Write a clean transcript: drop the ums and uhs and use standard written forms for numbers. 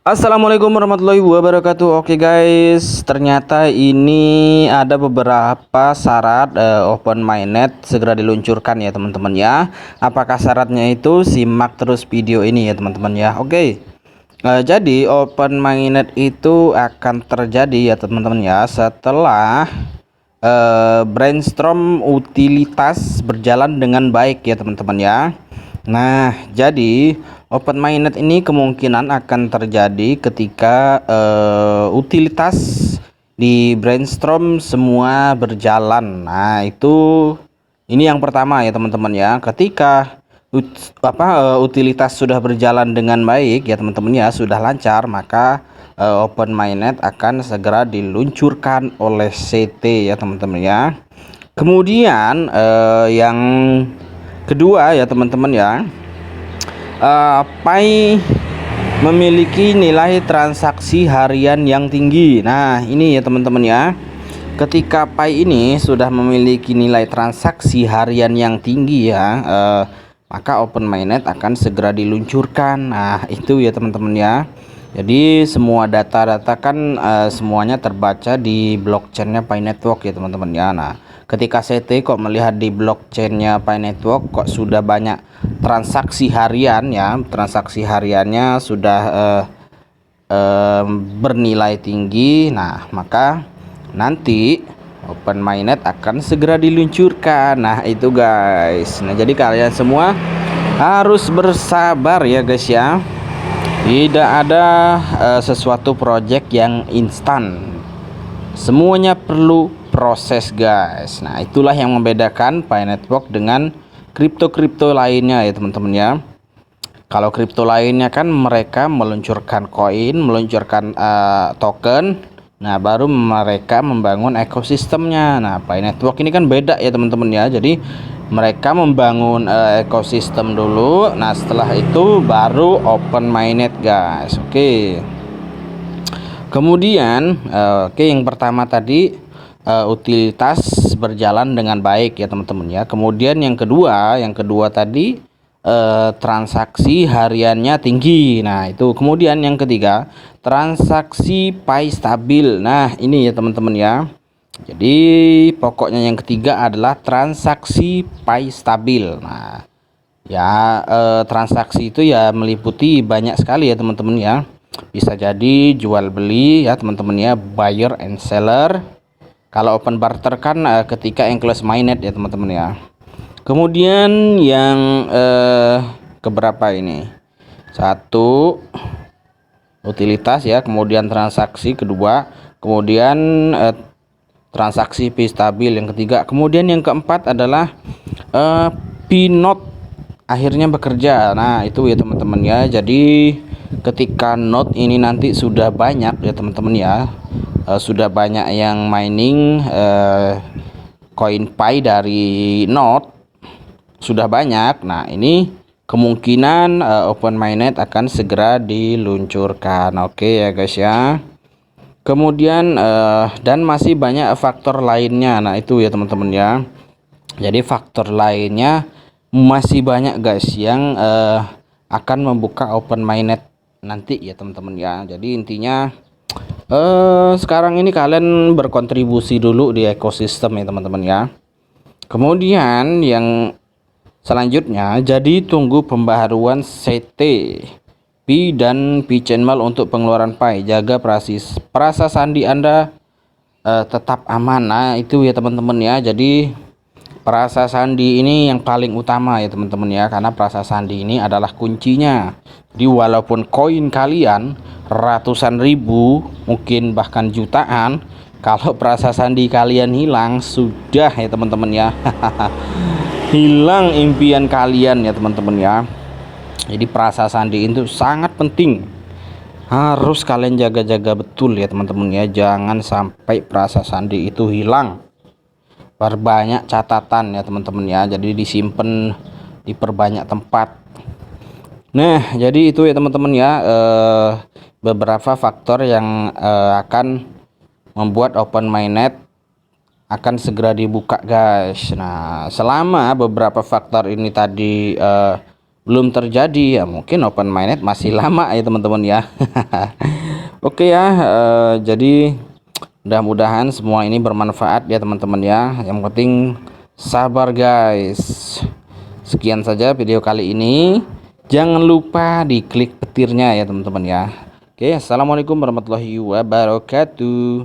Assalamualaikum warahmatullahi wabarakatuh. Oke guys, ternyata ini ada beberapa syarat open mainnet segera diluncurkan ya teman-teman ya. Apakah syaratnya itu? Simak terus video ini ya teman-teman ya. Oke. Jadi open mainnet itu akan terjadi ya teman-teman ya setelah brainstorm utilitas berjalan dengan baik ya teman-teman ya. Nah, jadi open mainnet ini kemungkinan akan terjadi ketika utilitas di brainstorm semua berjalan. Nah, itu ini yang pertama ya teman-teman ya. Ketika utilitas sudah berjalan dengan baik ya teman-teman ya, sudah lancar, maka open mainnet akan segera diluncurkan oleh CT ya teman-teman ya. Kemudian yang kedua ya teman-teman ya, Pi memiliki nilai transaksi harian yang tinggi. Nah ini ya teman-teman ya, ketika Pi ini sudah memiliki nilai transaksi harian yang tinggi ya, maka open mainnet akan segera diluncurkan. Nah itu ya teman-teman ya. Jadi semua data-data kan semuanya terbaca di blockchainnya Pi Network ya teman-teman ya. Nah ketika CT kok melihat di blockchainnya Pi Network kok sudah banyak transaksi harian ya, transaksi hariannya sudah bernilai tinggi. Nah maka nanti open mainnet akan segera diluncurkan. Nah itu guys. Nah jadi kalian semua harus bersabar ya guys ya. Tidak ada sesuatu project yang instan. Semuanya perlu proses guys. Nah itulah yang membedakan Pi Network dengan kripto-kripto lainnya ya teman-teman ya. Kalau kripto lainnya kan mereka meluncurkan koin, meluncurkan token. Nah baru mereka membangun ekosistemnya. Nah Pi Network ini kan beda ya teman-teman ya. Jadi mereka membangun ekosistem dulu. Nah setelah itu baru open mainnet guys. Oke. Kemudian yang pertama tadi utilitas berjalan dengan baik ya teman-teman ya. Kemudian yang kedua tadi transaksi hariannya tinggi. Nah itu. Kemudian yang ketiga, transaksi Pi stabil. Nah ini ya teman-teman ya. Jadi pokoknya yang ketiga adalah transaksi Pi stabil. Nah ya, transaksi itu ya meliputi banyak sekali ya teman-teman ya. Bisa jadi jual beli ya teman-teman ya, buyer and seller. Kalau open barter kan ketika enclose mainnet ya teman-teman ya. Kemudian yang keberapa ini? Satu, utilitas ya, kemudian transaksi kedua, kemudian transaksi Pi stabil yang ketiga, kemudian yang keempat adalah Pi node akhirnya bekerja. Nah itu ya teman-teman ya. Jadi ketika node ini nanti sudah banyak ya teman-teman ya, sudah banyak yang mining koin Pi dari node sudah banyak. Nah ini kemungkinan open mainnet akan segera diluncurkan. Oke ya guys ya. Kemudian dan masih banyak faktor lainnya. Nah itu ya teman-teman ya. Jadi faktor lainnya masih banyak guys yang akan membuka open mainnet nanti ya teman-teman ya. Jadi intinya sekarang ini kalian berkontribusi dulu di ekosistem ya teman-teman ya. Kemudian yang selanjutnya, jadi tunggu pembaharuan CT Pi dan Pi channel untuk pengeluaran Pi. Jaga perasa sandi Anda tetap aman. Nah itu ya teman-teman ya. Jadi perasa sandi ini yang paling utama ya teman-teman ya, karena perasa sandi ini adalah kuncinya. Jadi walaupun koin kalian ratusan ribu, mungkin bahkan jutaan, kalau perasa sandi kalian hilang, sudah ya teman-teman ya. Hilang impian kalian ya teman-teman ya. Jadi perasa sandi itu sangat penting, harus kalian jaga-jaga betul ya teman-teman ya. Jangan sampai perasa sandi itu hilang. Perbanyak catatan ya teman-teman ya. Jadi disimpan, diperbanyak tempat. Nah jadi itu ya teman-teman ya, beberapa faktor yang akan membuat open mainnet akan segera dibuka guys. Nah selama beberapa faktor ini tadi belum terjadi ya, mungkin open minded masih lama ya teman-teman ya. Oke ya, jadi mudah-mudahan semua ini bermanfaat ya teman-teman ya. Yang penting sabar guys. Sekian saja video kali ini. Jangan lupa diklik petirnya ya teman-teman ya. Oke, assalamualaikum warahmatullahi wabarakatuh.